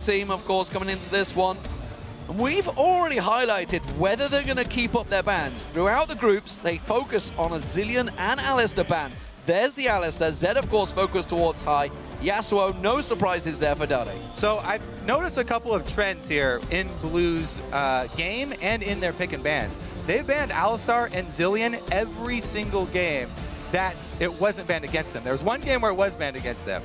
team, of course, coming into this one. And we've already highlighted whether they're going to keep up their bans. Throughout the groups, they focus on a Zilean and Alistar ban. There's the Alistar. Zed, of course, focused towards high. Yasuo, no surprises there for Dade. So I've noticed a couple of trends here in Blue's game and in their pick and bans. They've banned Alistar and Zilean every single game that it wasn't banned against them. There was one game where it was banned against them.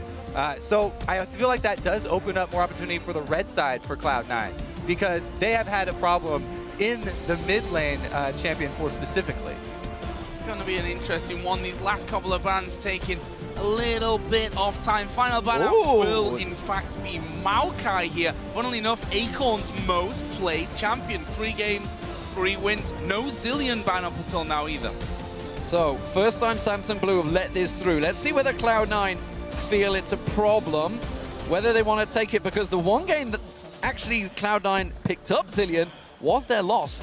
So I feel like that does open up more opportunity for the red side for Cloud9, because they have had a problem in the mid lane champion pool specifically. It's going to be an interesting one. These last couple of bans taking a little bit of time. Final ban out will, in fact, be Maokai here. Funnily enough, Acorn's most played champion. 3 games, 3 wins. No Zilean ban up until now either. So, first time Samsung Blue have let this through. Let's see whether Cloud9 feel it's a problem, whether they want to take it, because the one game that actually Cloud9 picked up Zilean was their loss.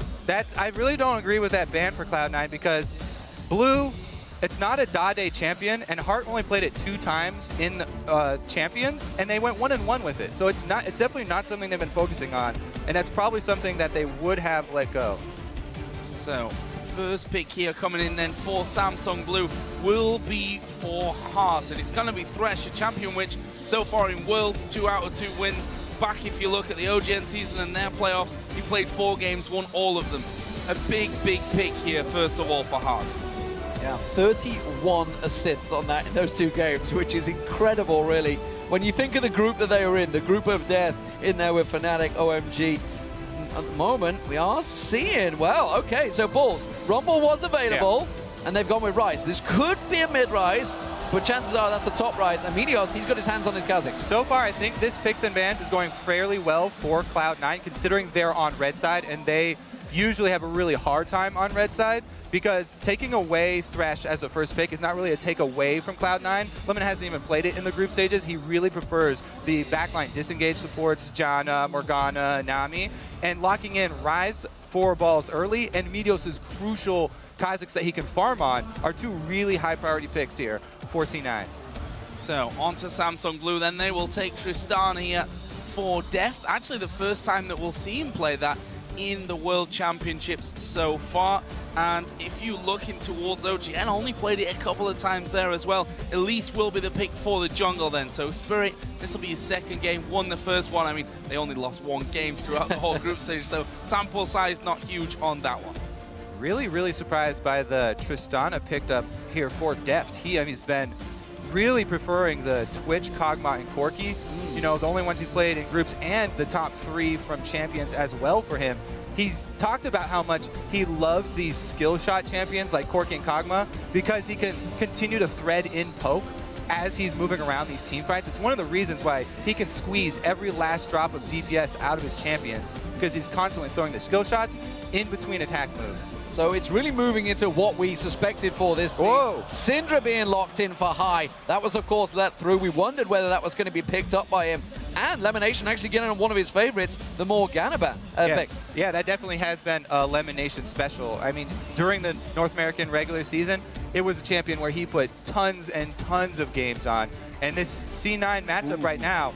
I really don't agree with that ban for Cloud9, because Blue, it's not a Dade champion, and Heart only played it 2 times in Champions, and they went 1-1 with it. So it's definitely not something they've been focusing on, and that's probably something that they would have let go. So, first pick here coming in then for Samsung Blue will be for Heart, and it's going to be Thresh, a champion which so far in Worlds, 2 out of 2 wins. Back if you look at the OGN season and their playoffs, he played 4 games, won all of them. A big, big pick here, first of all, for Heart. Yeah, 31 assists on that in those 2 games, which is incredible, really. When you think of the group that they were in, the group of death in there with Fnatic, OMG. At the moment, we are seeing, well, okay, so Bulls. Rumble was available, and they've gone with Rise. This could be a mid-rise, but chances are that's a top rise. And Meteos, he's got his hands on his Kha'Zix. So far, I think this picks and bans is going fairly well for Cloud9, considering they're on red side, and they usually have a really hard time on red side, because taking away Thresh as a first pick is not really a take away from Cloud9. Lemon hasn't even played it in the group stages. He really prefers the backline disengage supports, Janna, Morgana, Nami, and locking in Rise 4 balls early and Meteos' crucial Kha'Zix that he can farm on are 2 really high priority picks here for C9. So on to Samsung Blue, then they will take Tristan here for Deft. Actually the first time that we'll see him play that in the World Championships so far. And if you look in towards OGN, only played it a couple of times there as well. Elise will be the pick for the jungle then. So Spirit, this will be his second game, won the first one. I mean, they only lost 1 game throughout the whole group stage, so sample size not huge on that one. Really, really surprised by the Tristana picked up here for Deft. He's been really preferring the Twitch, Kog'Maw, and Corki. You know, the only ones he's played in groups, and the top 3 from Champions as well for him. He's talked about how much he loves these skill shot champions like Corki and Kog'Maw because he can continue to thread in poke as he's moving around these team fights. It's one of the reasons why he can squeeze every last drop of DPS out of his champions, because he's constantly throwing the skill shots in between attack moves. So it's really moving into what we suspected for this team. Whoa. Syndra being locked in for high. That was, of course, let through. We wondered whether that was going to be picked up by him. And Lemonation actually getting on one of his favorites, the Morgana pick. Yeah, that definitely has been a Lemonation special. I mean, during the North American regular season, it was a champion where he put tons and tons of games on. And this C9 matchup right now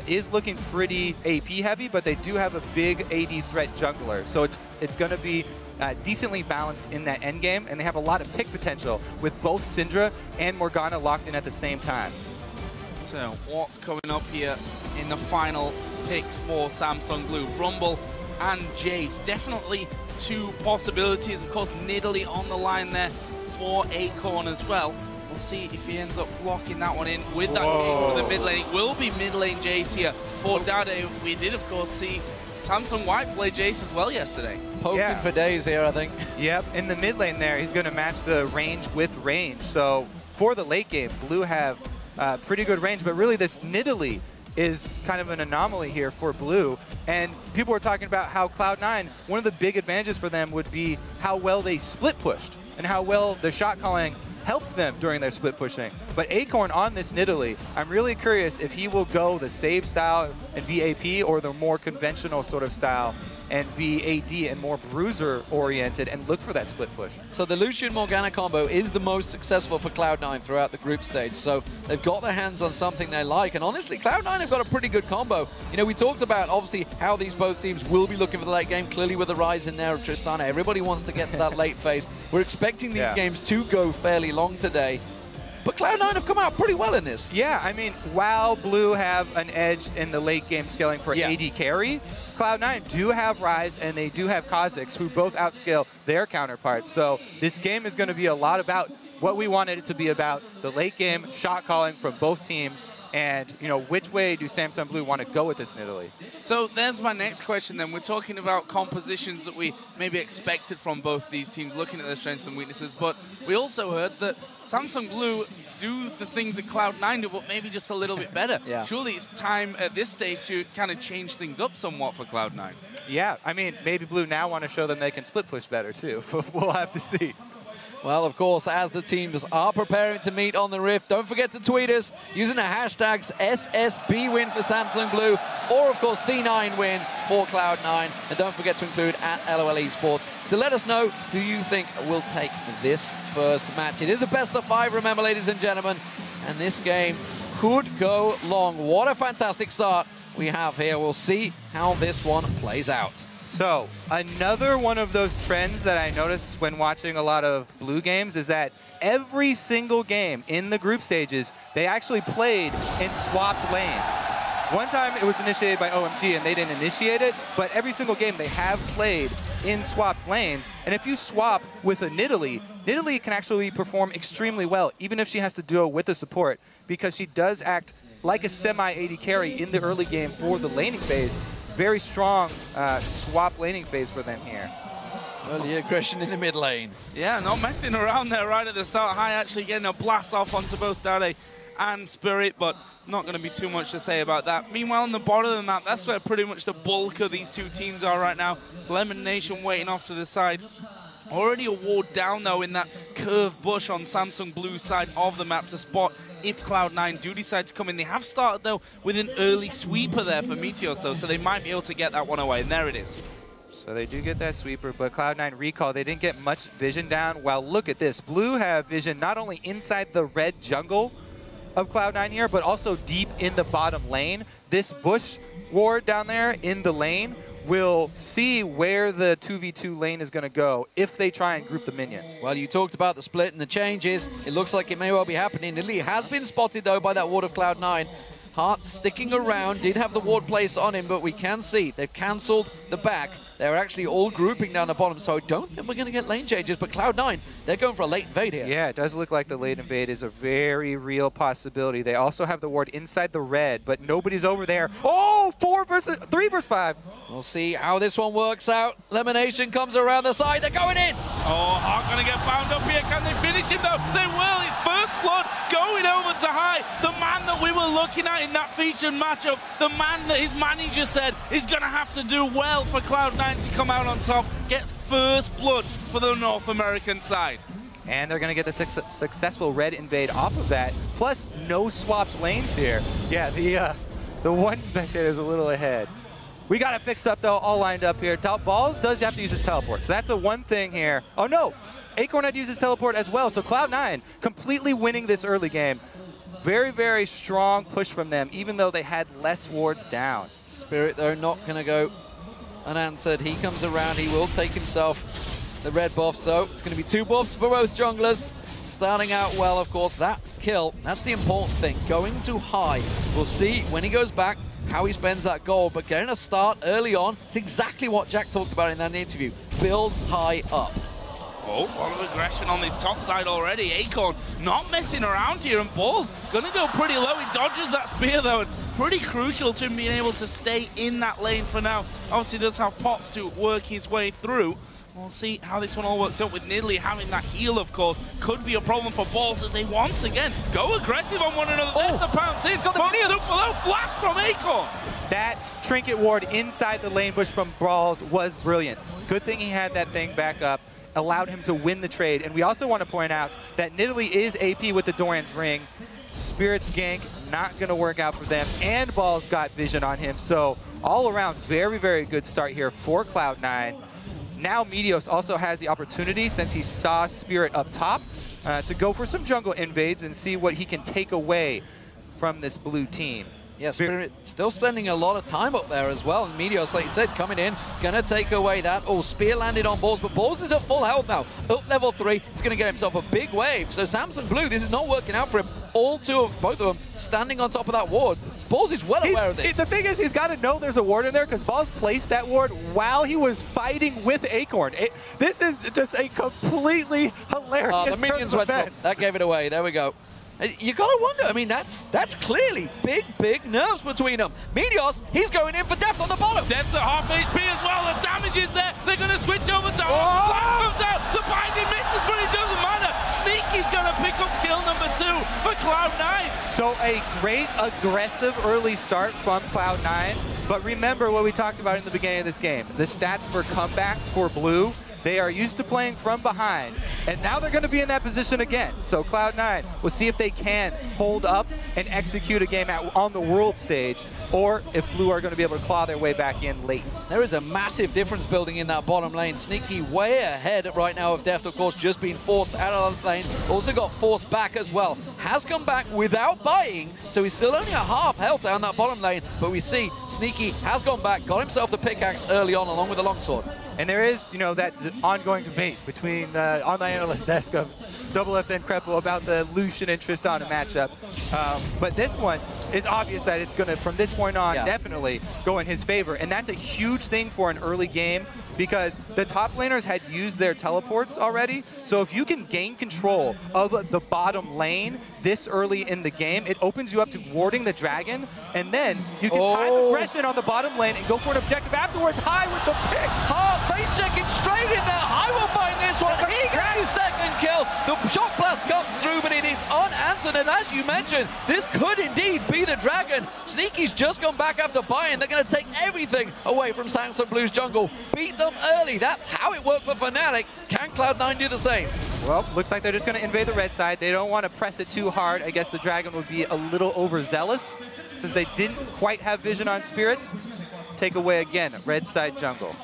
is looking pretty AP heavy, but they do have a big AD threat jungler. So it's going to be decently balanced in that end game, and they have a lot of pick potential with both Syndra and Morgana locked in at the same time. So what's coming up here in the final picks for Samsung Blue? Rumble and Jace. Definitely 2 possibilities. Of course, Nidalee on the line there for Acorn as well. We'll see if he ends up blocking that one in with that engagement with the mid lane. It will be mid lane Jace here for Dade. We did, of course, see Samsung White play Jace as well yesterday. Poking for days here, I think. Yep, in the mid lane there, he's going to match the range with range. So for the late game, Blue have pretty good range, but really this Nidalee is kind of an anomaly here for Blue. And people were talking about how Cloud9, one of the big advantages for them would be how well they split pushed and how well the shot calling helped them during their split pushing. But Acorn on this Nidalee, I'm really curious if he will go the save style and VAP or the more conventional sort of style and be AD and more bruiser-oriented and look for that split push. So the Lucian-Morgana combo is the most successful for Cloud9 throughout the group stage. So they've got their hands on something they like. And honestly, Cloud9 have got a pretty good combo. You know, we talked about, obviously, how these both teams will be looking for the late game. Clearly with the rise in there of Tristana, everybody wants to get to that late phase. We're expecting these games to go fairly long today. But Cloud9 have come out pretty well in this. Yeah, I mean, while Blue have an edge in the late game scaling for AD carry, Cloud9 do have Ryze and they do have Kha'Zix, who both outscale their counterparts. So this game is going to be a lot about what we wanted it to be about, the late game shot calling from both teams, and, you know, which way do Samsung Blue want to go with this in Italy? So there's my next question then. We're talking about compositions that we maybe expected from both these teams, looking at their strengths and weaknesses, but we also heard that Samsung Blue do the things that Cloud9 do, but maybe just a little bit better. Surely it's time at this stage to kind of change things up somewhat for Cloud9. Yeah, I mean, maybe Blue now want to show them they can split push better too. We'll have to see. Well, of course, as the teams are preparing to meet on the Rift, don't forget to tweet us using the hashtags SSB win for Samsung Blue, or of course C9 win for Cloud9. And don't forget to include at LOL eSports to let us know who you think will take this first match. It is a best of 5, remember, ladies and gentlemen, and this game could go long. What a fantastic start we have here. We'll see how this one plays out. So, another one of those trends that I noticed when watching a lot of Blue games is that every single game in the group stages, they actually played in swapped lanes. One time it was initiated by OMG and they didn't initiate it, but every single game they have played in swapped lanes. And if you swap with a Nidalee, Nidalee can actually perform extremely well, even if she has to duo with the support, because she does act like a semi-AD carry in the early game for the laning phase. Very strong swap laning phase for them here. Early aggression in the mid lane. Yeah, not messing around there right at the start. High actually getting a blast off onto both Dade and Spirit, but not going to be too much to say about that. Meanwhile, on the bottom of the map, that's where pretty much the bulk of these two teams are right now. Lemon Nation waiting off to the side. Already a ward down, though, in that curved bush on Samsung Blue's side of the map to spot if Cloud9 do decide to come in. They have started, though, with an early sweeper there for Meteos, though, so they might be able to get that one away, and there it is. So they do get that sweeper, but Cloud9 recall, they didn't get much vision down. Well, look at this. Blue have vision not only inside the red jungle of Cloud9 here, but also deep in the bottom lane. This bush ward down there in the lane will see where the 2v2 lane is going to go if they try and group the minions. Well, you talked about the split and the changes. It looks like it may well be happening. Nidalee has been spotted, though, by that ward of Cloud9. Hart sticking around, did have the ward placed on him, but we can see they've cancelled the back. They're actually all grouping down the bottom, so I don't think we're going to get lane changes, but Cloud9, they're going for a late invade here. Yeah, it does look like the late invade is a very real possibility. They also have the ward inside the red, but nobody's over there. Oh, 3 versus 5. We'll see how this one works out. Lemonation comes around the side, they're going in! Oh, Hart going to get bound up here. Can they finish him, though? They will. It's first blood going over to High. The man that we were looking at in that featured matchup, the man that his manager said is going to have to do well for Cloud9 to come out on top, gets first blood for the North American side. And they're going to get the successful red invade off of that, plus no swapped lanes here. Yeah, the one spectator is a little ahead. We got it fixed up, though, all lined up here. Balls does have to use his teleport, so that's the one thing here. Oh, no, Acorn had to use his teleport as well, so Cloud9 completely winning this early game. Very, very strong push from them, even though they had less wards down. Spirit, though, not going to go unanswered. He comes around, he will take himself the red buff, so it's going to be 2 buffs for both junglers. Starting out well, of course, that kill, that's the important thing. Going too high. We'll see when he goes back how he spends that gold, but getting a start early on, it's exactly what Jack talked about in that interview. Build high up. Oh, a lot of aggression on this top side already. Acorn not messing around here, and Ball's going to go pretty low. He dodges that spear, though, and pretty crucial to him being able to stay in that lane for now. Obviously, does have pots to work his way through. We'll see how this one all works out with Nidalee having that heal, of course. Could be a problem for Balls as they once again go aggressive on one another. There's a pounce in. He's got the minions. Flash from Acorn. That trinket ward inside the lane push from Balls was brilliant. Good thing he had that thing back up. Allowed him to win the trade. And we also want to point out that Nidalee is AP with the Doran's Ring. Spirit's gank not going to work out for them, and Ball's got vision on him. So all around, very, very good start here for Cloud9. Now Meteos also has the opportunity, since he saw Spirit up top, to go for some jungle invades and see what he can take away from this blue team. Yeah, Spirit still spending a lot of time up there as well. And Meteos, like you said, coming in, gonna take away that. Oh, Spear landed on Balls, but Balls is at full health now. Up level 3, he's gonna get himself a big wave. So Samsung Blue, this is not working out for him. Both of them, standing on top of that ward. Balls is well aware of this. The thing is, he's got to know there's a ward in there, because Balls placed that ward while he was fighting with Acorn. This is just a completely hilarious the minions went through. That gave it away. There we go. You gotta wonder, I mean, that's clearly big nerves between them. Meteos, he's going in for Deft on the bottom. Deft's at half HP as well, the damage is there. They're gonna switch over to Black comes out, the binding misses, but it doesn't matter. Sneaky's gonna pick up kill number 2 for Cloud9. So a great aggressive early start from Cloud9, but remember what we talked about in the beginning of this game. The stats for comebacks for Blue, they are used to playing from behind, and now they're going to be in that position again. So Cloud9, we'll see if they can hold up and execute a game on the world stage, or if Blue are going to be able to claw their way back in late. There is a massive difference building in that bottom lane. Sneaky way ahead right now of Deft, of course, just being forced out of the lane. Also got forced back as well. Has come back without buying, so he's still only at half health down that bottom lane, but we see Sneaky has gone back, got himself the pickaxe early on along with the longsword. And there is, you know, that ongoing debate between on the analyst desk of Double and Kreppel about the Lucian and Tristana matchup. But this one is obvious that it's going to, from this point on, definitely go in his favor. And that's a huge thing for an early game, because the top laners had used their teleports already. So if you can gain control of the bottom lane this early in the game, it opens you up to warding the dragon, and then you can time aggression on the bottom lane and go for an objective afterwards. High with the pick. Hard face checking straight in there. High will find this one. He got his second kill. The shock blast comes through, but it is unanswered. And as you mentioned, this could indeed be the dragon. Sneaky's just gone back after buying. They're going to take everything away from Samsung Blue's jungle. Beat them early. That's how it worked for Fnatic. Can Cloud9 do the same? Well, looks like they're just going to invade the red side. They don't want to press it too hard. I guess the dragon would be a little overzealous, since they didn't quite have vision on Spirit. Take away again, red side jungle.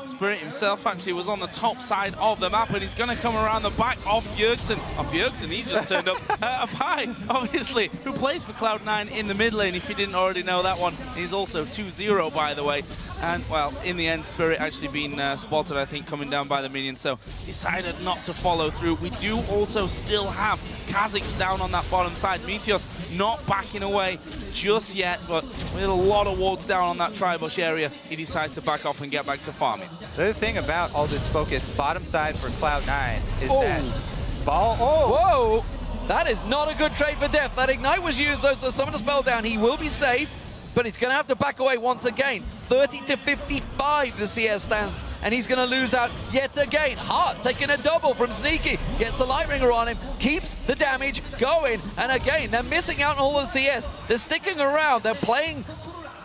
Spirit himself actually was on the top side of the map, and he's going to come around the back of Bjergsen. He just turned up. Pi, obviously, who plays for Cloud9 in the mid lane, if you didn't already know that one. He's also 2-0, by the way. And, well, in the end, Spirit actually being spotted, I think, coming down by the minions, so decided not to follow through. We do also still have Kha'Zix down on that bottom side. Meteos not backing away just yet, but with a lot of wards down on that tri-bush area, he decides to back off and get back to farming. The other thing about all this focus, bottom side for Cloud9, is that Ball... Whoa! That is not a good trade for Deft. That Ignite was used, though, so summon a spell down. He will be safe, but he's going to have to back away once again. 30-55 the CS stands, and he's going to lose out yet again. Hart taking a double from Sneaky, gets the Light Ringer on him, keeps the damage going, and again, they're missing out on all the CS. They're sticking around, they're playing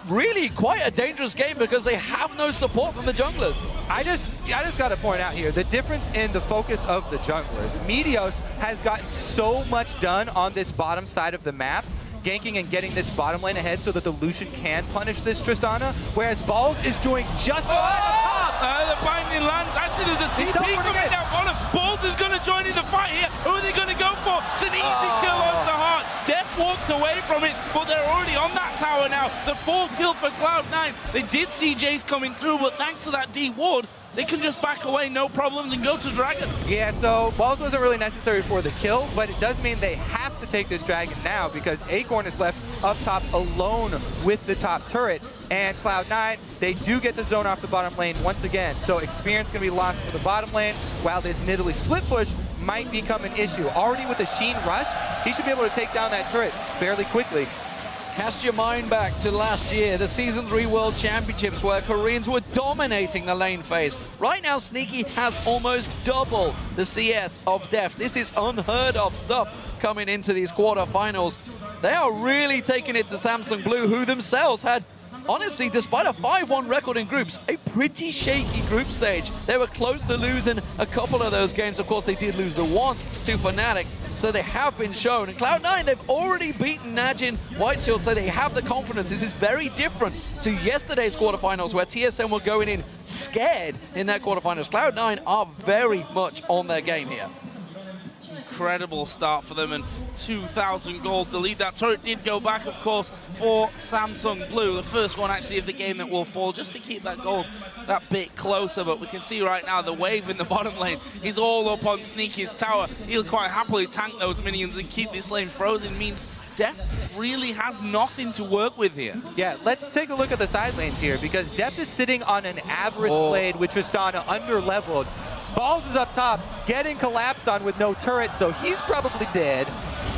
really quite a dangerous game because they have no support from the junglers. I just got to point out here, the difference in the focus of the junglers. Meteos has gotten so much done on this bottom side of the map, ganking and getting this bottom lane ahead so that the Lucian can punish this Tristana, whereas Balls is doing just fine. The binding lands. Actually, there's a TP coming down on him. Balls is going to join in the fight here. Who are they going to go for? It's an easy kill on the Heart. Deft walked away from it, but they're already on that tower now. The fourth kill for Cloud9. They did see Jace coming through, but thanks to that D ward, they can just back away, no problems, and go to Dragon. Yeah, so Balls wasn't really necessary for the kill, but it does mean they have to take this Dragon now, because Acorn is left up top alone with the top turret. And Cloud9, they do get the zone off the bottom lane once again. So experience going to be lost for the bottom lane, while this Nidalee split push might become an issue. Already with the Sheen rush, he should be able to take down that turret fairly quickly. Cast your mind back to last year, the Season 3 World Championships, where Koreans were dominating the lane phase. Right now, Sneaky has almost double the CS of Deft. This is unheard of stuff coming into these quarterfinals. They are really taking it to Samsung Blue, who themselves had, honestly, despite a 5-1 record in groups, a pretty shaky group stage. They were close to losing a couple of those games. Of course, they did lose the one to Fnatic. so they have been shown. And Cloud9, they've already beaten Najin, White Shield, so they have the confidence. This is very different to yesterday's quarterfinals, where TSM were going in scared in that quarterfinals. Cloud9 are very much on their game here. Incredible start for them, and 2,000 gold to lead. That turret did go back, of course, for Samsung Blue, the first one actually of the game that will fall, just to keep that gold that bit closer. But we can see right now the wave in the bottom lane is all up on Sneaky's tower. He'll quite happily tank those minions and keep this lane frozen. Means Deft really has nothing to work with here. Yeah, let's take a look at the side lanes here, because Deft is sitting on an Avarice blade with Tristana under-leveled. Balls is up top, getting collapsed on with no turret, so he's probably dead.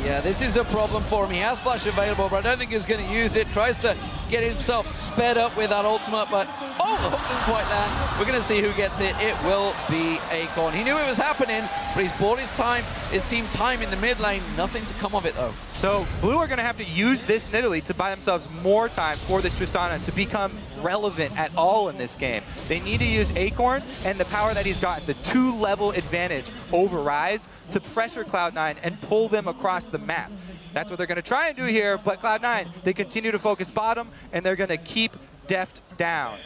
Yeah, this is a problem for him. He has flash available, but I don't think he's going to use it. Tries to get himself sped up with that ultimate, but the hook didn't quite land. We're going to see who gets it. It will be Acorn. He knew it was happening, but he's bought his team time in the mid lane. Nothing to come of it, though. So Blue are going to have to use this Nidalee to buy themselves more time for this Tristana to become relevant at all in this game. They need to use Acorn and the power that he's gotten, the 2-level advantage over Ryze, to pressure Cloud9 and pull them across the map. That's what they're going to try and do here, but Cloud9, they continue to focus bottom, and they're going to keep Deft down.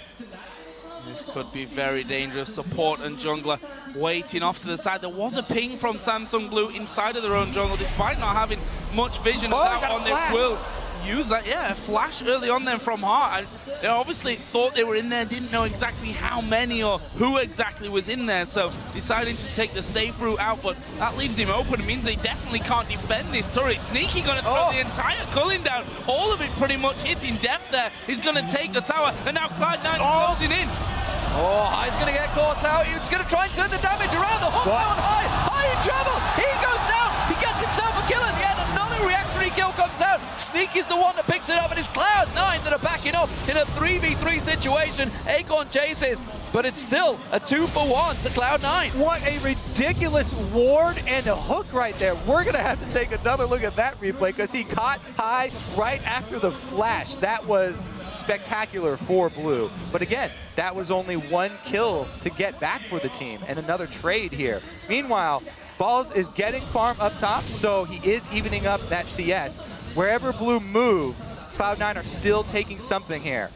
This could be very dangerous. Support and jungler waiting off to the side. There was a ping from Samsung Blue inside of their own jungle, despite not having much vision of that one. They will use that, a flash early on then from Heart. They obviously thought they were in there, didn't know exactly how many or who exactly was in there, so deciding to take the safe route out, but that leaves him open. It means they definitely can't defend this turret. Sneaky gonna throw the entire culling down, all of it pretty much hitting Deft there. He's gonna take the tower, and now Cloud9 closing in. He's gonna get caught out. He's gonna try and turn the damage around. The hook down high in trouble. He goes down. He gets himself a kill at the end. Another reactionary kill comes out. Sneaky's the one that picks it up, and it's Cloud9 that are backing up in a 3v3 situation. Acorn chases, but it's still a 2-for-1 to Cloud9. What a ridiculous ward and a hook right there. We're going to have to take another look at that replay, because he caught high right after the flash. That was spectacular for Blue. But again, that was only one kill to get back for the team, and another trade here. Meanwhile, Balls is getting farm up top, so he is evening up that CS. Wherever Blue move, Cloud9 are still taking something here.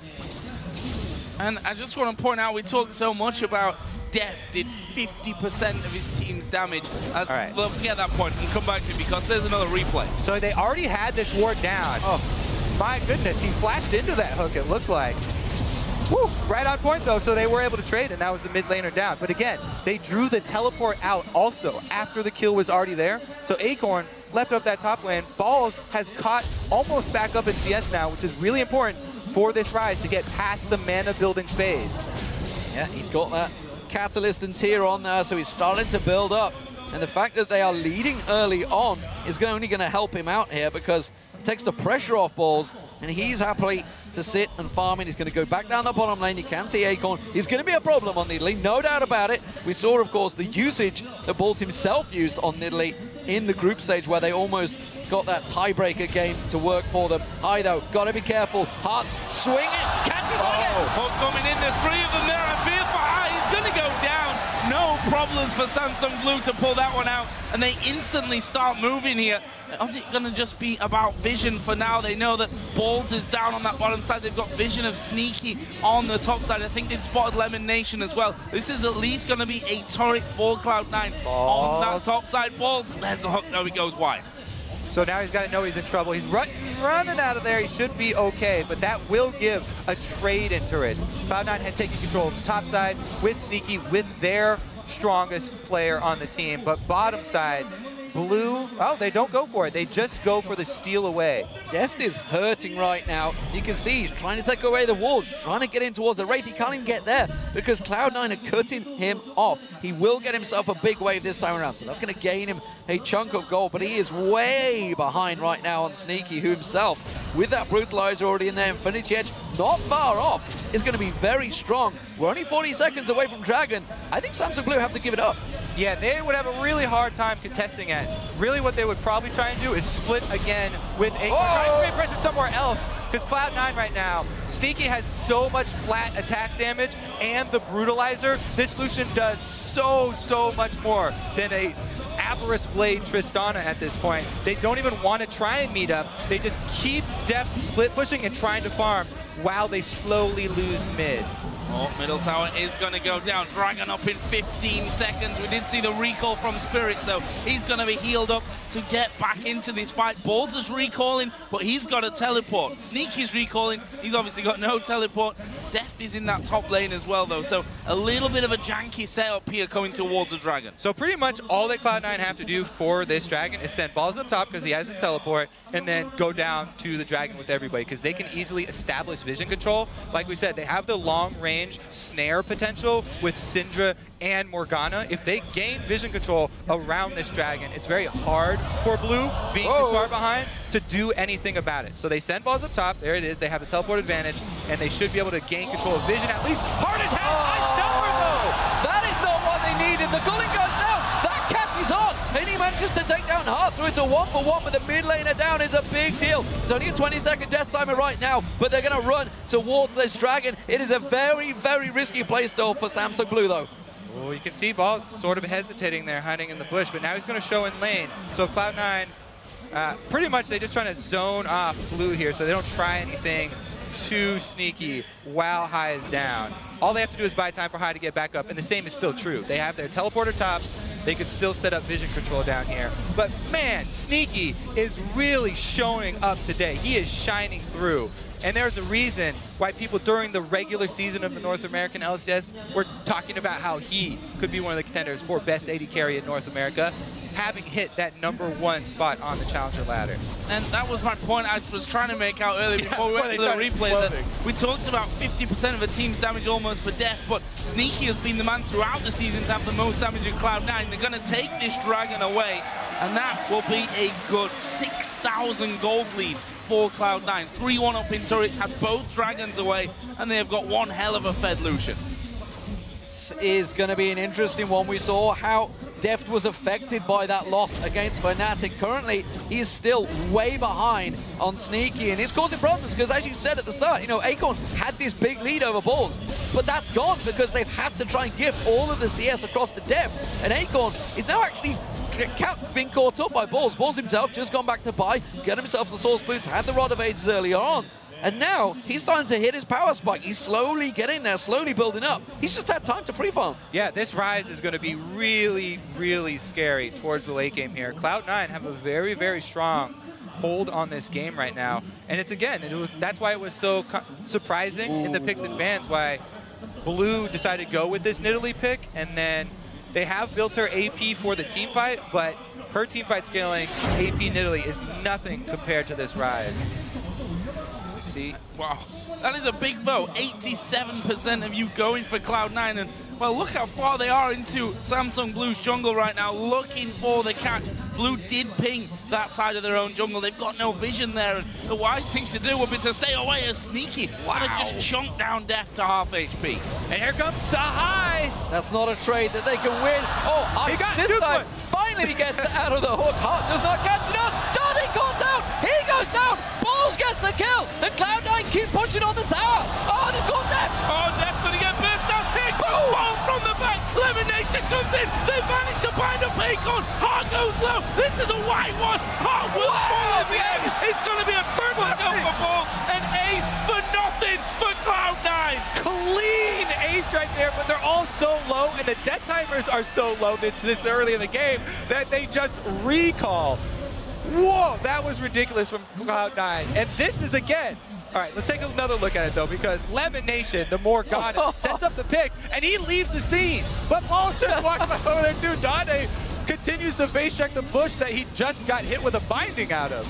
And I just want to point out, we talked so much about Deft did 50% of his team's damage. All right. We'll forget that point and come back to it, because there's another replay. So they already had this ward down. My goodness, he flashed into that hook, it looked like. Woo, right on point though, so they were able to trade, and that was the mid laner down. But again, they drew the teleport out also after the kill was already there. So Acorn left up that top lane. Balls has caught almost back up in CS now, which is really important for this Ryze to get past the mana building phase. Yeah, he's got that catalyst and tier on there, so he's starting to build up. And the fact that they are leading early on is only going to help him out here, because it takes the pressure off Balls, and he's happily to sit and farm in. He's going to go back down the bottom lane. You can see Acorn. He's going to be a problem on Nidalee, no doubt about it. We saw, of course, the usage that Balls himself used on Nidalee in the group stage, where they almost got that tiebreaker game to work for them. High though, got to be careful. Heart swinging, catches again. Hook coming in, there's 3 of them there. I fear for High, he's going to go down. No problems for Samsung Blue to pull that one out, and they instantly start moving here. Is it going to just be about vision for now? They know that Balls is down on that bottom side. They've got vision of Sneaky on the top side. I think they've spotted Lemon Nation as well. This is at least going to be a turret for Cloud9 on that top side. Balls, there's the hook. No, he goes wide. So now he's got to know he's in trouble. He's running out of there. He should be okay, but that will give a trade in turrets. Cloud9 had taken control of the top side with Sneaky, with their strongest player on the team, but bottom side, Blue, they don't go for it. They just go for the steal away. Deft is hurting right now. You can see he's trying to take away the walls, trying to get in towards the Wraith. He can't even get there because Cloud9 are cutting him off. He will get himself a big wave this time around, so that's going to gain him a chunk of gold, but he is way behind right now on Sneaky, who himself, with that Brutalizer already in there, Infinity Edge, not far off, is going to be very strong. We're only 40 seconds away from Dragon. I think Samsung Blue have to give it up. Yeah, they would have a really hard time contesting it. Really what they would probably try and do is split again with Acorn. Try to create pressure somewhere else, because Cloud9 right now, Sneaky has so much flat attack damage, and the Brutalizer, this Lucian does so much more than a Avarice Blade Tristana at this point. They don't even want to try and meet up. They just keep Deft split pushing and trying to farm while they slowly lose mid. Oh, middle tower is going to go down. Dragon up in 15 seconds. We did see the recall from Spirit, so he's going to be healed up to get back into this fight. Balls is recalling, but he's got a teleport. Sneaky's recalling. He's obviously got no teleport. Deft is in that top lane as well, though. So a little bit of a janky setup here coming towards the Dragon. So pretty much all that Cloud9 have to do for this Dragon is send balls up top because he has his teleport, and then go down to the Dragon with everybody because they can easily establish vision control. Like we said, they have the long-range snare potential with Syndra and Morgana. If they gain vision control around this Dragon, it's very hard for Blue, being too far behind, to do anything about it. So they send balls up top. There it is. They have the teleport advantage, and they should be able to gain control of vision. At least hard as hell. Nice number, though. That is not what they needed. The Ggoong goes down. That catches on. And he manages to take down Heart. So it's a 1-for-1 with the mid laner down. Is a big deal. It's only a 20-second death timer right now, but they're going to run towards this Dragon. It is a very, very risky playstyle for Samsung Blue, though. Well, you can see Balls sort of hesitating there, hiding in the bush, but now he's going to show in lane. So Cloud9, pretty much they're just trying to zone off Blue here so they don't try anything too sneaky while High is down. All they have to do is buy time for High to get back up, and the same is still true. They have their teleporter top. They could still set up vision control down here. But man, Sneaky is really showing up today. He is shining through. And there's a reason why people during the regular season of the North American LCS were talking about how he could be one of the contenders for best AD carry in North America, having hit that #1 spot on the Challenger ladder. And that was my point I was trying to make out earlier before we went to the replay. That we talked about 50% of a team's damage almost for Deft, but Sneaky has been the man throughout the season to have the most damage in Cloud9. They're going to take this Dragon away, and that will be a good 6,000 gold lead for Cloud9. 3-1 up in turrets, have both Dragons away, and they have got one hell of a Fed Lucian. This is going to be an interesting one. We saw how Deft was affected by that loss against Fnatic. Currently, he is still way behind on Sneaky, and it's causing problems because, as you said at the start, you know, Acorn had this big lead over Balls, but that's gone because they've had to try and gift all of the CS across the Deft, and Acorn is now actually being caught up by Balls. Balls himself just gone back to buy, get himself the Source Boots, had the Rod of Ages earlier on. And now he's starting to hit his power spike. He's slowly getting there, slowly building up. He's just had time to free farm. Yeah, this Rise is going to be really, really scary towards the late game here. Cloud9 have a very, very strong hold on this game right now. And it's, again, that's why it was so surprising in the picks and bans why Blue decided to go with this Nidalee pick. And then they have built her AP for the team fight, but her team fight scaling AP Nidalee is nothing compared to this Rise. Wow, that is a big vote. 87% of you going for Cloud9, and well, look how far they are into Samsung Blue's jungle right now, looking for the catch. Blue did ping that side of their own jungle. They've got no vision there, and the wise thing to do would be to stay away as Sneaky. Wow. Just chunk down Deft to half HP. And here comes Sahai. That's not a trade that they can win. Oh, he got this time, finally he gets out of the hook. Hart does not catch it up. Dade caught down. He goes down. Balls gets the kill. And Cloud9 keep pushing on the tower. Oh, they've got Deft. Oh, Deft's going to get burst down. Here comes Balls from the back. Elimination comes in. They've managed to find a Acorn. Hart goes low. This is a whitewash. Hart will fall at the end. It's going to be a perfect go for Balls. An ace for nothing for Cloud9. Clean ace right there, but they're all so low, and the death timers are so low that's this early in the game that they just recall. Whoa, that was ridiculous from Cloud9. And this is, again, all right, let's take another look at it, though, because Lemon Nation, the Morgana, sets up the pick, and he leaves the scene. But Balls just walks over there, too. Dade continues to face check the bush that he just got hit with a binding out of.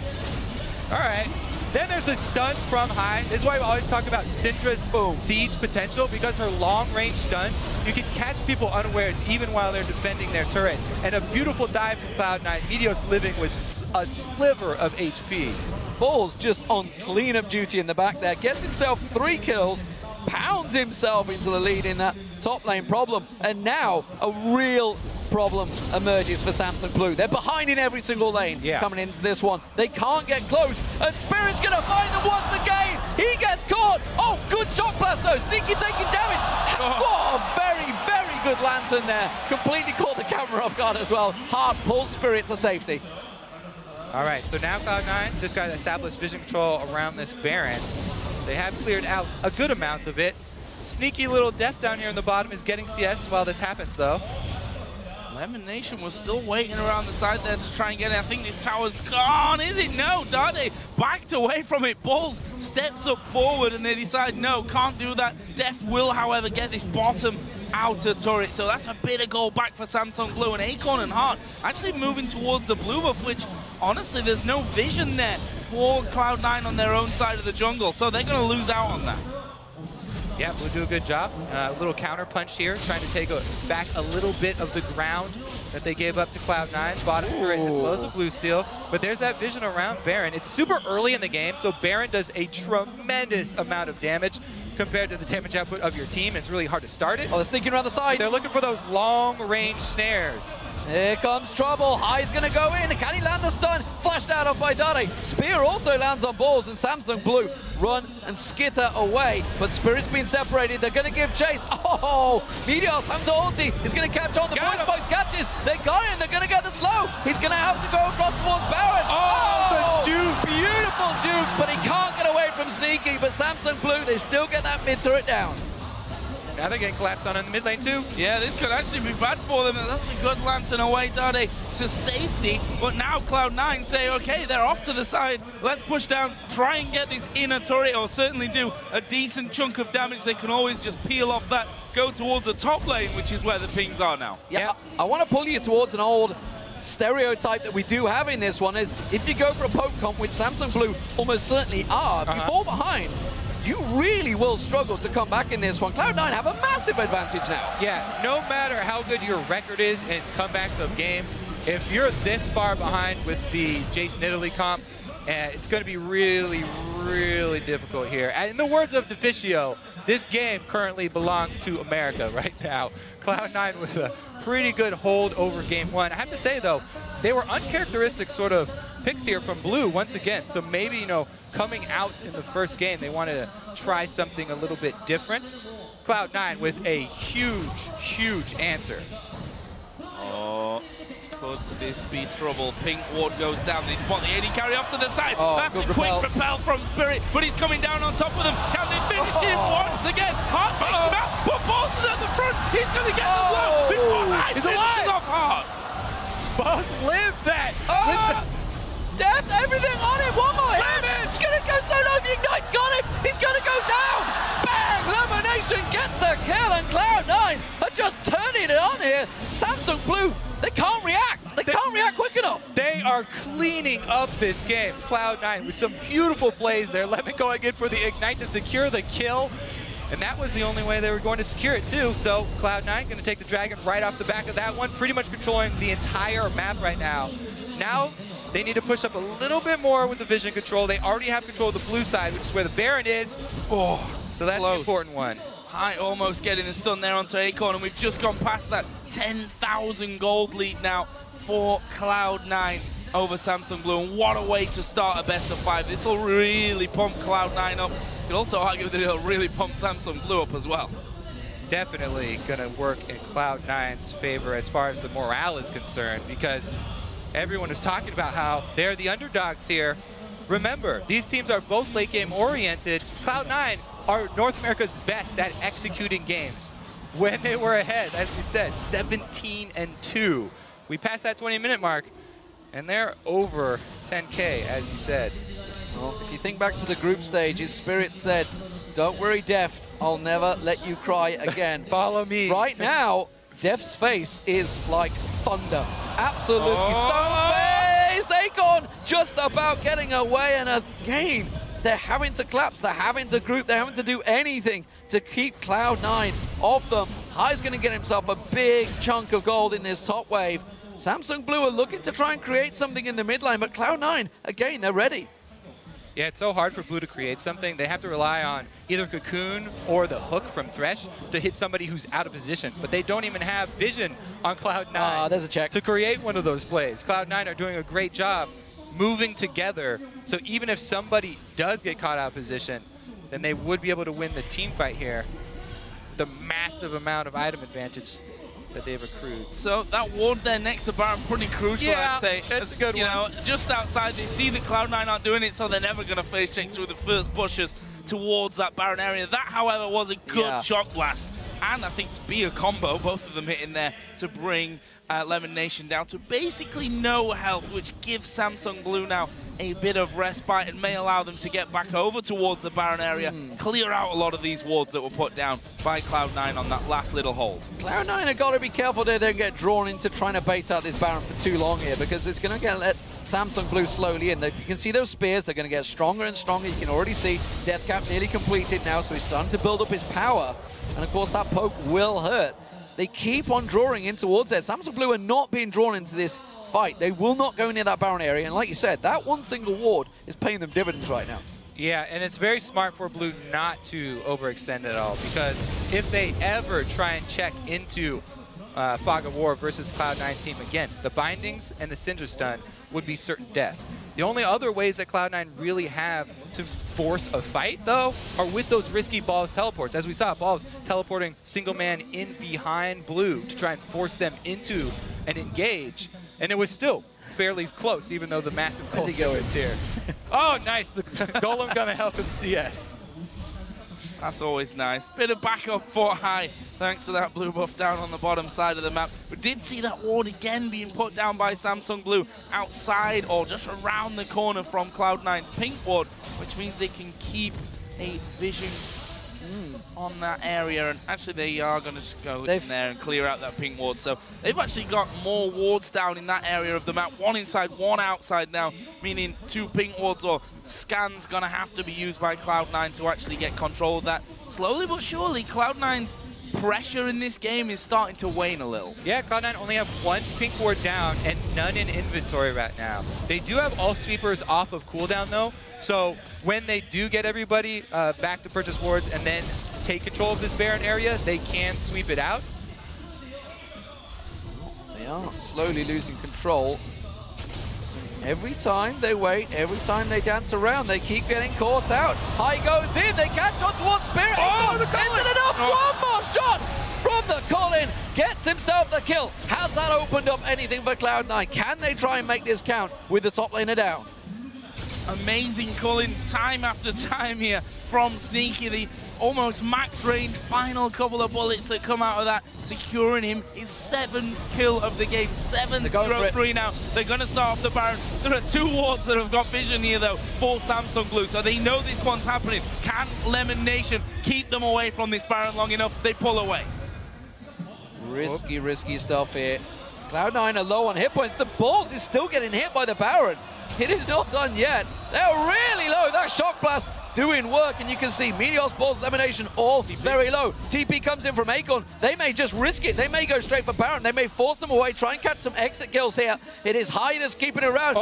All right. Then there's a stun from High. This is why we always talk about Syndra's siege potential, because her long-range stun, you can catch people unawares even while they're defending their turret. And a beautiful dive from Cloud9. Meteos living with a sliver of HP. Balls just on cleanup duty in the back there. Gets himself 3 kills, pounds himself into the lead in that top lane problem. And now a real problem emerges for Samsung Blue. They're behind in every single lane coming into this one. They can't get close, and Spirit's gonna find them once again. He gets caught. Oh, good shock blast though. Sneaky taking damage. Oh, very, very good lantern there. Completely caught the camera off guard as well. Hard pulls Spirit to safety. All right, so now Cloud9 just got to establish vision control around this Baron. They have cleared out a good amount of it. Sneaky little Deft down here in the bottom is getting CS while this happens, though. Lemon Nation was still waiting around the side there to try and get it. I think this tower's gone, is it? No, Dade backed away from it. Balls steps up forward and they decide, no, can't do that. Deft will, however, get this bottom outer turret. So that's a bit of goal back for Samsung Blue. And Acorn and Heart actually moving towards the blue buff, which honestly, there's no vision there for Cloud9 on their own side of the jungle. So they're going to lose out on that. Yeah, Blue do a good job. A little counter punch here, trying to take back a little bit of the ground that they gave up to Cloud9. Bottom turret as well as a blue steal. But there's that vision around Baron. It's super early in the game, so Baron does a tremendous amount of damage compared to the damage output of your team. It's really hard to start it. Oh, they're sneaking around the side. They're looking for those long-range snares. Here comes trouble. High's going to go in. Can he land the stun? Flashed out of by Dade. Spear also lands on balls, and Samsung Blue run and skitter away. But Spirit's been separated. They're going to give chase. Oh, Meteos, Hunter ulti. He's going to catch on. The voice box catches. They got him. They're going to get the slow. He's going to have to go across towards Baron. Oh, the juke. Beautiful juke, but he can't get away from Sneaky. But Samsung Blue, they still get that mid turret down. Now they're getting collapsed on in the mid lane too. Yeah, this could actually be bad for them. That's a good lantern away, Dade, to safety. But now Cloud9 say, okay, they're off to the side. Let's push down, try and get this inner turret, or certainly do a decent chunk of damage. They can always just peel off that, go towards the top lane, which is where the pings are now. Yeah, I want to pull you towards an old stereotype that we do have in this one, is if you go for a poke comp, which Samsung Blue almost certainly are, if you fall behind, you really will struggle to come back in this one. Cloud9 have a massive advantage now. Yeah, no matter how good your record is in comebacks of games, if you're this far behind with the Jason Italy comp, it's going to be really, really difficult here. And in the words of Deficio, this game currently belongs to America right now. Cloud9 with a pretty good hold over game one. I have to say, though, they were uncharacteristic sort of picks here from Blue once again. So maybe, you know, coming out in the first game, they wanted to try something a little bit different. Cloud9 with a huge, huge answer. Oh, could this be trouble? Pink ward goes down. They spot the AD carry off to the side. Oh, that's a quick repel from Spirit, but he's coming down on top of them. Can they finish him once again? Heart takes him out. But Boss is at the front. He's going to get the blow. He's alive. Off Heart. Boss lived that. Deft, everything on him. One more hit. It's going to go so low. The Ignite's got him. He's going to go down. Bang! Lemonation gets the kill, and Cloud9 are just turning it on here. Samsung Blue, they can't react. They can't react quick enough. They are cleaning up this game. Cloud9 with some beautiful plays there. Lemon going in for the Ignite to secure the kill. And that was the only way they were going to secure it too. So Cloud9 going to take the Dragon right off the back of that one, pretty much controlling the entire map right now. Now they need to push up a little bit more with the vision control. They already have control of the blue side, which is where the Baron is. Oh, so that's the important one. High almost getting the stun there onto Acorn, and we've just gone past that 10,000 gold lead now for Cloud9 over Samsung Blue. And what a way to start a best of 5. This will really pump Cloud9 up. You could also argue that it'll really pump Samsung Blue up as well. Definitely going to work in Cloud9's favor as far as the morale is concerned, because everyone is talking about how they're the underdogs here. Remember, these teams are both late game oriented. Cloud9 are North America's best at executing games. When they were ahead, as we said, 17-2. We passed that 20-minute mark, and they're over 10K, as you said. Well, if you think back to the group stages, Spirit said, don't worry, Deft, I'll never let you cry again. Follow me. Right now, Deft's face is like thunder. Absolutely stone-faced. Acorn just about getting away, and again, they're having to collapse, they're having to group, they're having to do anything to keep Cloud9 off them. High's going to get himself a big chunk of gold in this top wave. Samsung Blue are looking to try and create something in the mid lane, but Cloud9, again, they're ready. Yeah, it's so hard for Blue to create something. They have to rely on either Cocoon or the hook from Thresh to hit somebody who's out of position. But they don't even have vision on Cloud9 there's a check. to create one of those plays. Cloud9 are doing a great job moving together. So even if somebody does get caught out of position, then they would be able to win the team fight here. The massive amount of item advantage that they've accrued. So that ward there next to Baron, pretty crucial, Yeah, I'd say. it's a good one. Know, just outside, they see that Cloud9 aren't doing it, so they're never going to phase check through the first pushes towards that Baron area. That, however, was a good shock blast. And I think Spear combo, both of them hitting there to bring Lemon Nation down to basically no health, which gives Samsung Blue now a bit of respite and may allow them to get back over towards the Baron area, clear out a lot of these wards that were put down by Cloud9 on that last little hold. Cloud9 have got to be careful they don't get drawn into trying to bait out this Baron for too long here, because it's going to get let Samsung Blue slowly in. You can see those spears, they're going to get stronger and stronger. You can already see Deathcap nearly completed now, so he's starting to build up his power. And of course that poke will hurt. They keep on drawing in towards it. Samsung Blue are not being drawn into this fight. They will not go near that Baron area. And like you said, that one single ward is paying them dividends right now. Yeah, and it's very smart for Blue not to overextend at all, because if they ever try and check into Fog of War versus Cloud9 team again, the bindings and the Cinder Stun would be certain death. The only other ways that Cloud9 really have to force a fight, though, are with those risky Balls teleports. As we saw, Balls teleporting single man in behind Blue to try and force them into an engage, and it was still fairly close, even though the massive cold is here. Oh, nice. The Golem gonna help him CS. That's always nice. Bit of backup for High, thanks to that blue buff down on the bottom side of the map. We did see that ward again being put down by Samsung Blue outside or just around the corner from Cloud9's pink ward, which means they can keep a vision on that area. And actually, they are going to go in there and clear out that pink ward. So they've actually got more wards down in that area of the map. One inside, one outside now, meaning 2 pink wards or scans going to have to be used by Cloud9 to actually get control of that. Slowly but surely, Cloud9's pressure in this game is starting to wane a little. Yeah, Cloud9 only have 1 pink ward down and none in inventory right now. They do have all sweepers off of cooldown, though. So when they do get everybody back to purchase wards and then take control of this Baron area, they can sweep it out. They are slowly losing control. Every time they wait, every time they dance around, they keep getting caught out. High goes in, they catch on towards Spirit. Oh, the Colin! Ended it up, one more shot from the Colin. Gets himself the kill. Has that opened up anything for Cloud9? Can they try and make this count with the top laner down? Amazing Collins time after time here from Sneaky. The almost max range final couple of bullets that come out of that, securing him his 7th kill of the game. 7-0-3 now. They're going to start off the Baron. There are 2 wards that have got vision here, though, for Samsung Blue, so they know this one's happening. Can Lemon Nation keep them away from this Baron long enough? They pull away. Risky stuff here. Cloud9 are low on hit points. The Balls is still getting hit by the Baron. It is not done yet. They're really low. That shock blast doing work, and you can see Meteos, Balls, Elimination all very low. TP comes in from Acorn. They may just risk it. They may go straight for Baron. They may force them away, try and catch some exit kills here. It is High that's keeping it around.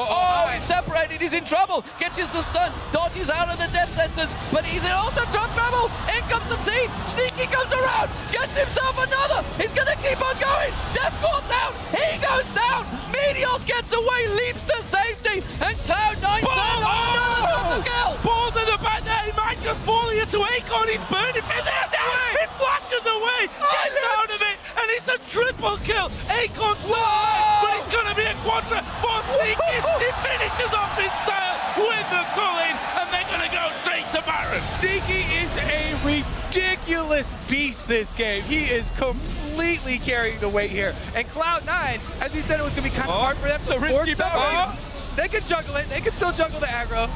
He's separated. He's in trouble. Catches the stun. Dodges out of the death sensors, but he's in ultimate trouble. In comes the team. Sneaky comes around. Gets himself another. He's going to keep on going. Deft falls down. He goes down. Meteos gets away, leaps to safety, and Cloud9 does another kill. Balls in the back there. He might just fall here to Acorn. He's burning. It flashes away. Gets out of it, and it's a triple kill. Acorn's alive, but it's going to be a quadra for Sneaky. He finishes off in style with the culling, and they're going to go straight to Baron. Sneaky is a ridiculous beast this game. He is completely carrying the weight here. And Cloud9, as we said, it was going to be kind of hard for them to force Baron. They can juggle it. They can still juggle the aggro.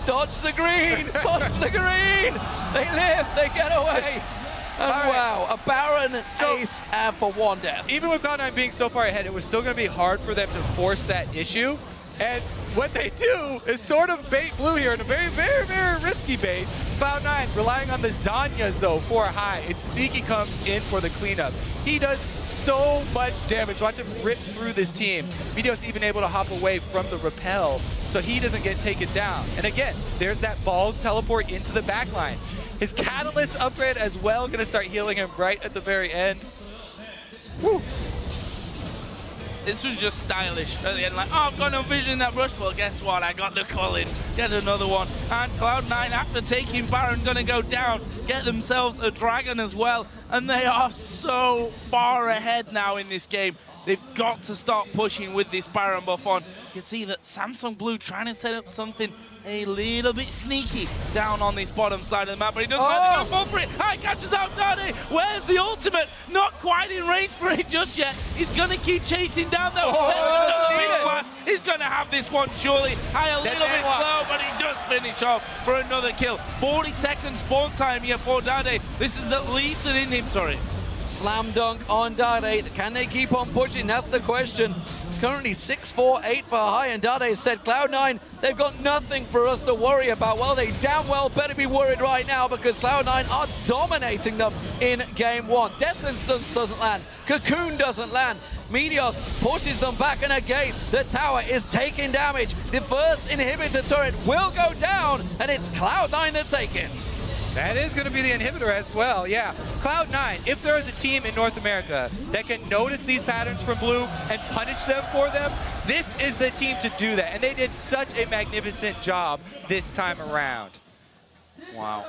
Dodge the green! Dodge the green! They live, they get away! And wow, a Baron ace and for 1 death. Even with Cloud9 being so far ahead, it was still going to be hard for them to force that issue. And what they do is sort of bait Blue here in a very, very, very risky bait. Cloud9 relying on the Zanyas, though, for High. And Sneaky comes in for the cleanup. He does so much damage. Watch him rip through this team. Meteos even able to hop away from the rappel so he doesn't get taken down. And again, there's that Balls teleport into the backline. His Catalyst upgrade as well, going to start healing him right at the very end. Woo. This was just stylish at the end, like, oh, I've got no vision in that rush. Well, guess what? I got the college. Get another one. And Cloud9, after taking Baron, gonna go down, get themselves a dragon as well. And they are so far ahead now in this game. They've got to start pushing with this Baron buff on. You can see that Samsung Blue trying to set up something a little bit sneaky down on this bottom side of the map, but he doesn't have to go for it. He catches out Dade. Where's the ultimate? Not quite in range for it just yet. He's going to keep chasing down though. He's going to have this one surely. A little bit slow, but he does finish off for another kill. 40 seconds spawn time here for Dade. This is at least an in-him turret. Slam dunk on Dade. Can they keep on pushing? That's the question. It's currently 6-4, 8 for high, and Dade said, Cloud9, they've got nothing for us to worry about. Well, they damn well better be worried right now because Cloud9 are dominating them in game one. Death Instance doesn't land. Ggoong doesn't land. Meteos pushes them back, and again, the tower is taking damage. The first inhibitor turret will go down, and it's Cloud9 that take it. That is going to be the inhibitor as well, yeah. Cloud9, if there is a team in North America that can notice these patterns from Blue and punish them for them, this is the team to do that. And they did such a magnificent job this time around. Wow.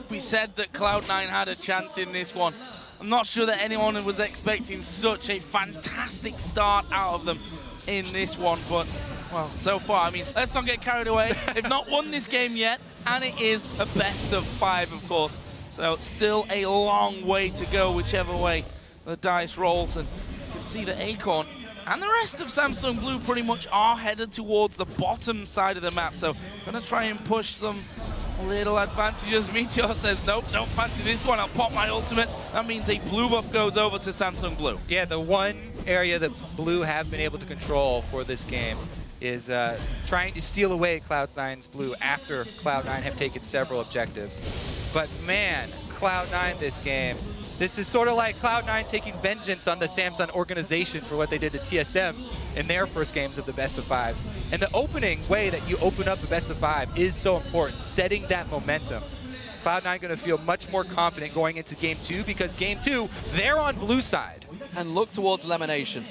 We said that Cloud9 had a chance in this one. I'm not sure that anyone was expecting such a fantastic start out of them in this one, but, well, so far, I mean, let's not get carried away. They've not won this game yet, and it is a best of 5, of course. So still a long way to go, whichever way the dice rolls. And you can see that Acorn and the rest of Samsung Blue pretty much are headed towards the bottom side of the map. So gonna try and push some little advantages. Meteos says, nope, don't fancy this one. I'll pop my ultimate. That means a blue buff goes over to Samsung Blue. Yeah, the one area that Blue have been able to control for this game is trying to steal away Cloud9's Blue after Cloud9 have taken several objectives. But man, Cloud9 this game, this is sort of like Cloud9 taking vengeance on the Samsung organization for what they did to TSM in their first games of the best of 5s. And the opening way that you open up the best of 5 is so important, setting that momentum. Cloud9 going to feel much more confident going into game 2 because game 2, they're on Blue side. And look towards elimination.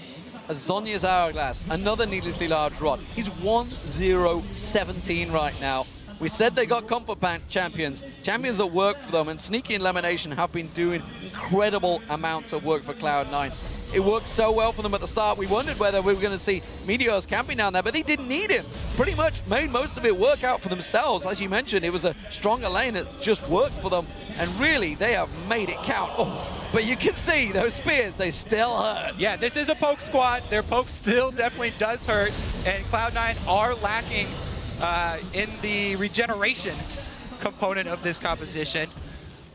Azonia's Hourglass, another needlessly large rod. He's 1-0-17 right now. We said they got comfort champions that work for them, and Sneaky and Elimination have been doing incredible amounts of work for Cloud9. It worked so well for them at the start. We wondered whether we were going to see Meteos camping down there, but they didn't need him. Pretty much made most of it work out for themselves. As you mentioned, it was a stronger lane that just worked for them, and really, they have made it count. Oh. But you can see those spears, they still hurt. Yeah, this is a poke squad. Their poke still definitely does hurt. And Cloud9 are lacking in the regeneration component of this composition.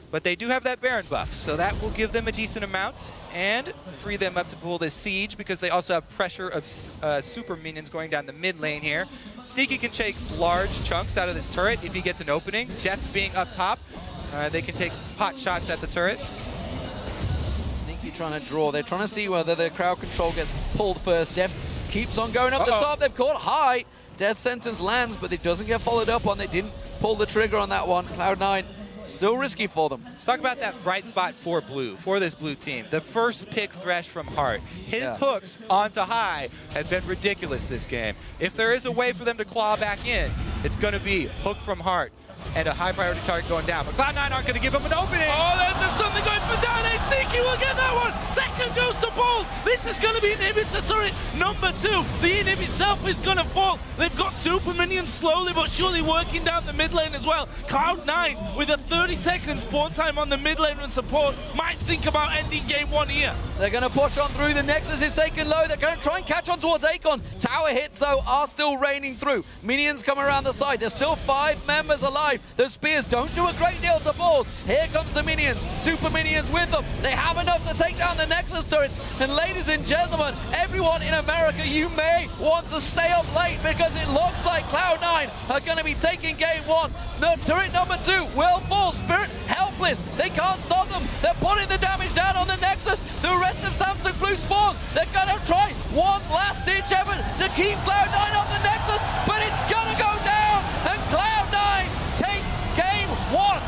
But they do have that Baron buff, so that will give them a decent amount and free them up to pull this siege because they also have pressure of super minions going down the mid lane here. Sneaky can take large chunks out of this turret if he gets an opening. Deft being up top, they can take pot shots at the turret. Trying to draw. They're trying to see whether the crowd control gets pulled first. Deft keeps on going up the top. They've caught high. Death sentence lands, but it doesn't get followed up on. They didn't pull the trigger on that one. Cloud9, still risky for them. Let's talk about that bright spot for Blue, for this Blue team. The first pick Thresh from Heart. His hooks onto high have been ridiculous this game. If there is a way for them to claw back in, it's going to be hook from Heart and a high priority target going down. But Cloud9 aren't going to give him an opening. Oh, there's something going for Dade. Sneaky will get that one. Second goes to Balls. This is going to be an inhibitor turret number 2. The inhib itself is going to fall. They've got super minions slowly but surely working down the mid lane as well. Cloud9 with a 30-second spawn time on the mid lane and support might think about ending game 1 here. They're going to push on through. The Nexus is taken low. They're going to try and catch on towards Acorn. Tower hits, though, are still raining through. Minions come around the side. There's still 5 members alive. Those spears don't do a great deal to Balls. Here comes the minions. Super minions with them. They have enough to take down the Nexus turrets. And ladies and gentlemen, everyone in America, you may want to stay up late because it looks like Cloud9 are going to be taking game 1. The turret number 2 will fall. Spirit helpless. They can't stop them. They're putting the damage down on the Nexus. The rest of Samsung Blue spawn. They're going to try one last ditch effort to keep Cloud9 off the Nexus, but it's going to go down. And Cloud9 take game 1.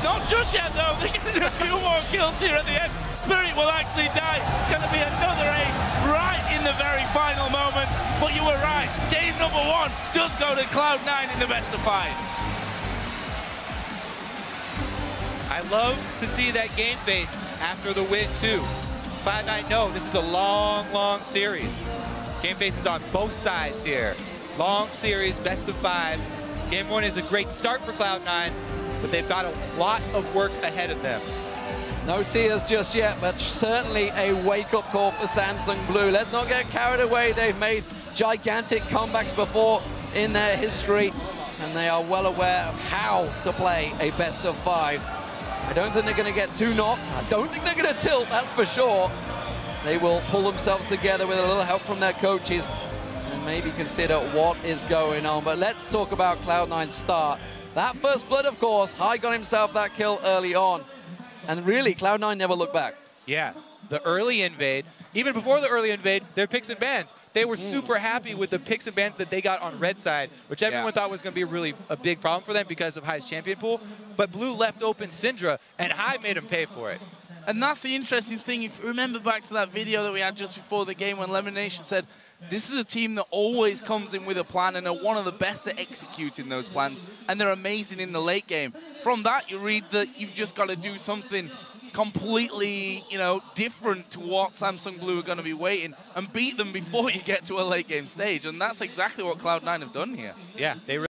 Not just just yet, though. They're getting a few more kills here at the end. Spirit will actually die. It's going to be another ace right in the very final moment. But you were right. Game number 1 does go to Cloud9 in the best of 5. I love to see that game face after the win, too. Cloud9 know this is a long, long series. Game face is on both sides here. Long series, best of 5. Game 1 is a great start for Cloud9, but they've got a lot of work ahead of them. No tears just yet, but certainly a wake-up call for Samsung Blue. Let's not get carried away. They've made gigantic comebacks before in their history, and they are well aware of how to play a best of 5. I don't think they're going to get too knocked. I don't think they're going to tilt, that's for sure. They will pull themselves together with a little help from their coaches and maybe consider what is going on. But let's talk about Cloud9's start. That first blood, of course, High got himself that kill early on. And really, Cloud9 never looked back. Yeah, the early invade, even before the early invade, their picks and bans. They were super happy with the picks and bans that they got on red side, which everyone thought was going to be a big problem for them because of High's champion pool. But Blue left open Syndra, and High made him pay for it. And that's the interesting thing. If you remember back to that video that we had just before the game when Lemonation said, this is a team that always comes in with a plan and are one of the best at executing those plans, and they're amazing in the late game. From that, you read that you've just got to do something completely, different to what Samsung Blue are going to be waiting and beat them before you get to a late game stage. And that's exactly what Cloud9 have done here. Yeah, they